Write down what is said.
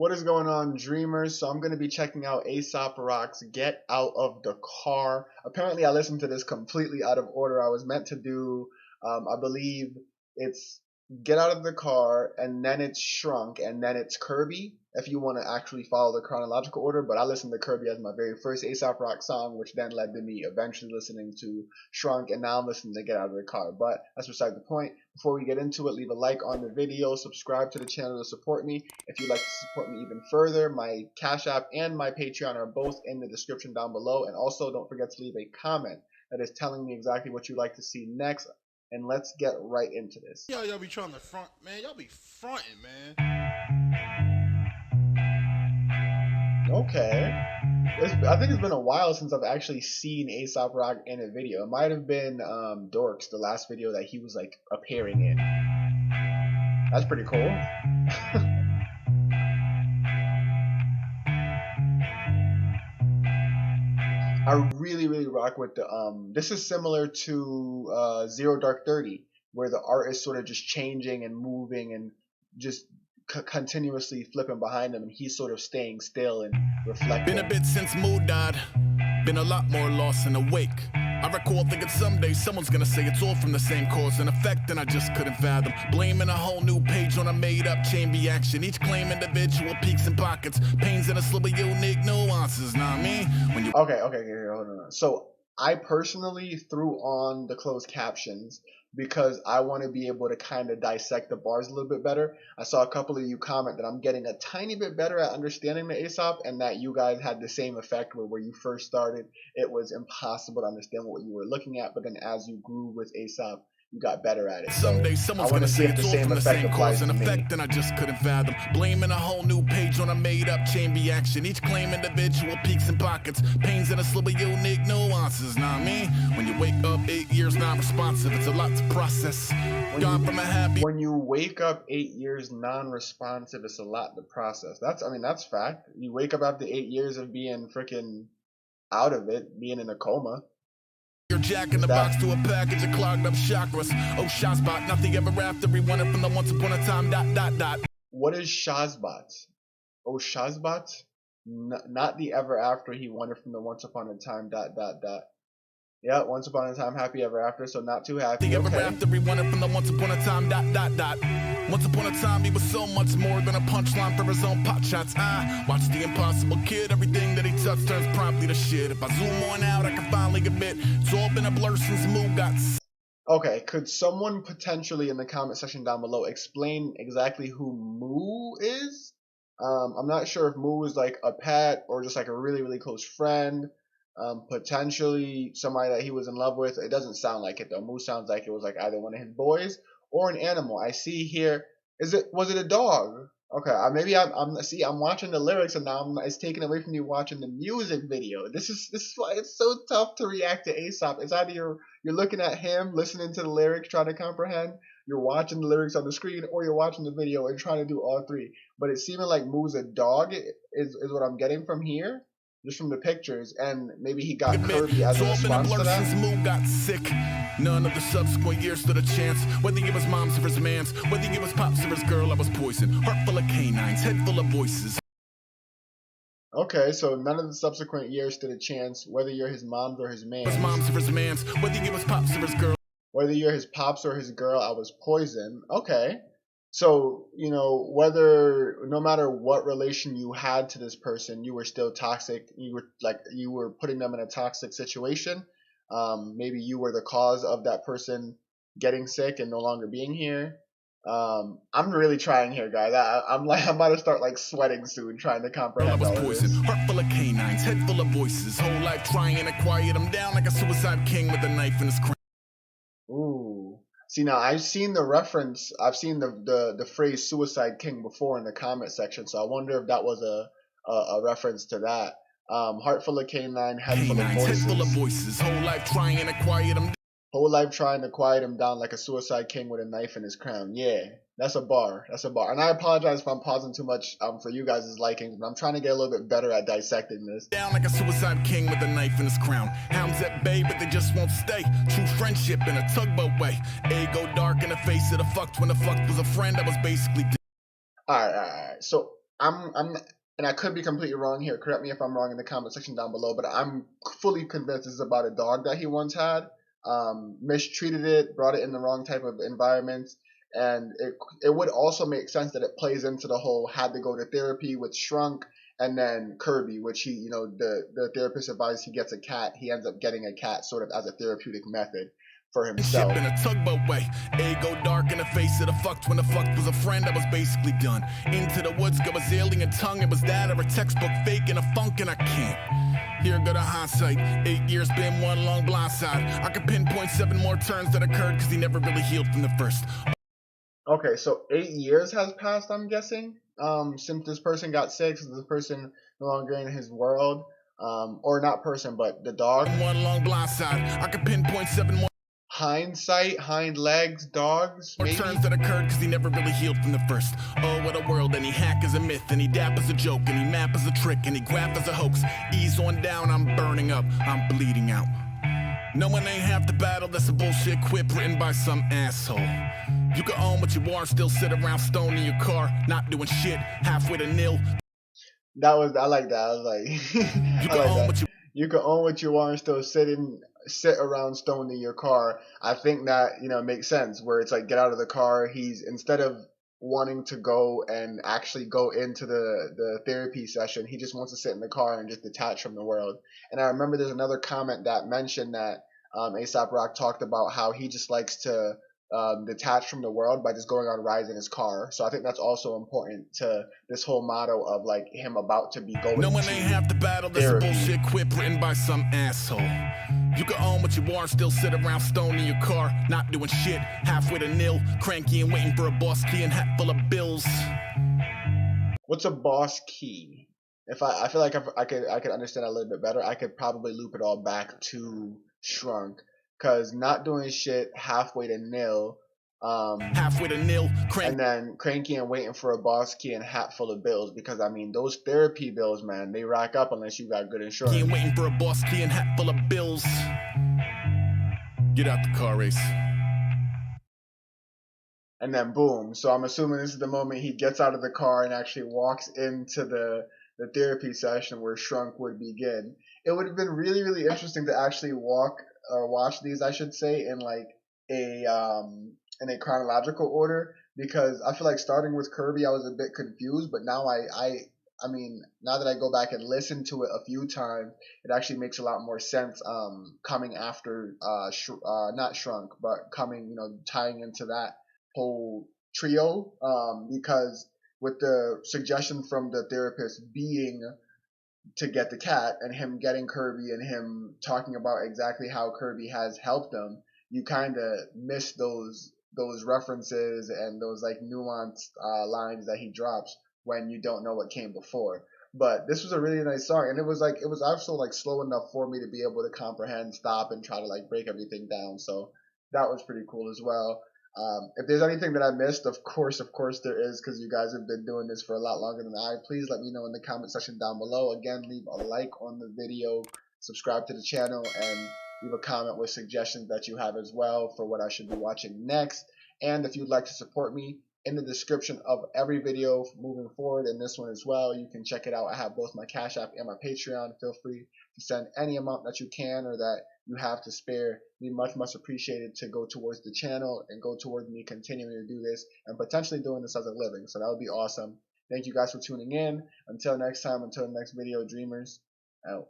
What is going on, dreamers? So I'm going to be checking out Aesop Rock's Get Out of the Car. Apparently I listened to this completely out of order. I was meant to do, I believe it's Get Out of the Car, and then it's Shrunk, and then it's Kirby, if you want to actually follow the chronological order. But I listened to Kirby as my very first Aesop Rock song, which then led to me eventually listening to Shrunk, and now I'm listening to Get Out of the Car. But that's beside the point. Before we get into it, leave a like on the video, subscribe to the channel to support me. If you'd like to support me even further, my Cash App and my Patreon are both in the description down below. And also don't forget to leave a comment that is telling me exactly what you'd like to see next. And let's get right into this. Y'all be trying to front, man. Y'all be fronting, man. Okay. I think it's been a while since I've actually seen Aesop Rock in a video. It might have been Dorks, the last video that he was like appearing in. That's pretty cool. I really rock with the this is similar to Zero Dark 30, where the art is sort of just changing and moving and just continuously flipping behind him, and he's sort of staying still and reflecting. Been a bit since Mood died. Been a lot more lost and awake. I recall thinking someday someone's gonna say it's all from the same cause and effect, and I just couldn't fathom. Blaming a whole new page on a made-up chain reaction. Each claim individual peaks and pockets, pains in a slew of unique nuances. Now me, when you okay, hold on. So I personally threw on the closed captions because I want to be able to kind of dissect the bars a little bit better. I saw a couple of you comment that I'm getting a tiny bit better at understanding the Aesop, and that you guys had the same effect where you first started, it was impossible to understand what you were looking at, but then as you grew with Aesop, you got better at it. Someday someone's gonna say it's all from the same cause and effect, and I just couldn't fathom. Blaming a whole new page on a made-up chain reaction. Each claim individual peaks and pockets, pains in a slew of unique nuances. Now me, when you wake up 8 years non-responsive, it's a lot to process. Gone from a happy. When you wake up 8 years non-responsive, it's a lot to process. That's fact. You wake up after 8 years of being freaking out of it, being in a coma. You're jacking the box to a package of clogged up chakras. Oh, Shazbot, nothing ever after. Rewind it from the once upon a time, ... What is Shazbot? Oh, Shazbot? Not the ever after he won it from the once upon a time, ... Yeah, once upon a time, happy ever after, so not too happy. The ever okay. after, rewind it from the once upon a time, ... Once upon a time, he was so much more than a punchline for his own pot shots. I watched the impossible kid. Everything that he touched turns promptly to shit. If I zoom on out, I can finally admit it's all been a blur since Moo got. Okay, could someone potentially in the comment section down below explain exactly who Moo is? I'm not sure if Moo is like a pet or just like a really close friend. Potentially somebody that he was in love with. It doesn't sound like it though. Moo sounds like it was like either one of his boys or an animal. I see here. Was it a dog? Okay, maybe I'm watching the lyrics and now it's taken away from you watching the music video. This is why it's so tough to react to Aesop. It's either you're looking at him, listening to the lyrics, trying to comprehend, you're watching the lyrics on the screen, or you're watching the video and trying to do all three. But it's seeming like Moo's a dog is what I'm getting from here. Just from the pictures, and maybe he got Kirby as a response to that. Since Moo got sick, none of the subsequent years stood a chance. Whether it was mom's or his man's, whether it was pops or his girl, I was poisoned. Heart full of canines, head full of voices. Okay, so none of the subsequent years stood a chance, whether you're his mom's or his man's. His mom's or his man's, whether it was pops or his girl. Whether you're his pops or his girl, I was poisoned. Okay. So, you know, no matter what relation you had to this person, you were still toxic. You were putting them in a toxic situation. Maybe you were the cause of that person getting sick and no longer being here. I'm really trying here, guys. I'm about to start like sweating soon, trying to comprehend all of this. Heart full of canines, head full of voices. Whole life trying to quiet him down like a suicide king with a knife in his crown. Ooh. See, now I've seen the reference, I've seen the phrase suicide king before in the comment section, so I wonder if that was a reference to that. Heart full of canine, head full of voices. Whole life trying to quiet him. Whole life trying to quiet him down like a suicide king with a knife in his crown. Yeah, that's a bar. That's a bar. And I apologize if I'm pausing too much for you guys' liking, but I'm trying to get a little bit better at dissecting this. Down like a suicide king with a knife in his crown. Hounds at bay, but they just won't stay. True friendship in a tugboat way. Ego dark in the face of the fucked. When the fucked was a friend, I was basically. Alright. So I'm and I could be completely wrong here. Correct me if I'm wrong in the comment section down below. But I'm fully convinced this is about a dog that he once had. Mistreated it, brought it in the wrong type of environment, and it would also make sense that it plays into the whole had to go to therapy with Shrunk, and then Kirby, which he, the therapist advised he gets a cat. He ends up getting a cat sort of as a therapeutic method for Ship himself. in a tugboat way. A go dark in the face of the fucked. When the fucked was a friend, I was basically done. Into the woods, got a alien tongue. It was that or a textbook fake and a funk, and I can't. Here go the hindsight. 8 years been one long blindside. I could pinpoint 7 more turns that occurred because he never really healed from the first. Okay, so 8 years has passed, I'm guessing, since this person got sick, since this person no longer in his world, or not person, but the dog. One long blindside. I could pinpoint 7 more Hindsight, hind legs, dogs, maybe? turns that occurred because he never really healed from the first. Oh, what a world, and he hack as a myth, and he dap as a joke, and he map as a trick, and he graph as a hoax. Ease on down, I'm burning up, I'm bleeding out. No one ain't half the battle, that's a bullshit quip written by some asshole. You can own what you are, still sit around stoned in your car, not doing shit, halfway to nil. I like that. I was like, I like that. You can own what you are and still sit around stoned in your car. I think that, makes sense, where it's like, get out of the car. He's, instead of wanting to go and actually go into the therapy session, he just wants to sit in the car and just detach from the world. And I remember there's another comment that mentioned that Aesop Rock talked about how he just likes to detach from the world by just going on rides in his car. So I think that's also important to this whole motto of like him about to be going. No one ain't half the battle, that's a bullshit quip written by some asshole. You can own what you are, still sit around stoned in your car, not doing shit, halfway to nil, cranky and waiting for a boss key and hat full of bills. What's a boss key? I feel like I could understand a little bit better. I could probably loop it all back to Shrunk. Cause not doing shit, halfway to nil, halfway to nil, and then cranky and waiting for a boss key and hat full of bills. Because I mean, those therapy bills, man, they rack up unless you got good insurance. And waiting for a boss key and hat full of bills. Get out the car, Ace. And then boom. So I'm assuming this is the moment he gets out of the car and actually walks into the therapy session where Shrunk would begin. It would have been really, really interesting to actually watch these, I should say, in like in a chronological order, because I feel like starting with Kirby, I was a bit confused, but now I mean, now that I go back and listen to it a few times, it actually makes a lot more sense. Coming after not Shrunk, but coming, tying into that whole trio, because with the suggestion from the therapist being to get the cat and him getting Kirby and him talking about exactly how Kirby has helped him, you kind of miss those references and those like nuanced lines that he drops when you don't know what came before. But this was a really nice song, and it was also like slow enough for me to be able to comprehend, stop, and try to like break everything down. So that was pretty cool as well. If there's anything that I missed, of course there is, because you guys have been doing this for a lot longer than I. Please let me know in the comment section down below. Again, leave a like on the video, subscribe to the channel, and leave a comment with suggestions that you have as well for what I should be watching next. And if you'd like to support me, in the description of every video moving forward, and this one as well, you can check it out. I have both my Cash App and my Patreon. Feel free to send any amount that you can or that you have to spare. Be much appreciated to go towards the channel and go towards me continuing to do this and potentially doing this as a living. So that would be awesome. Thank you guys for tuning in. Until next time, until the next video, dreamers, out.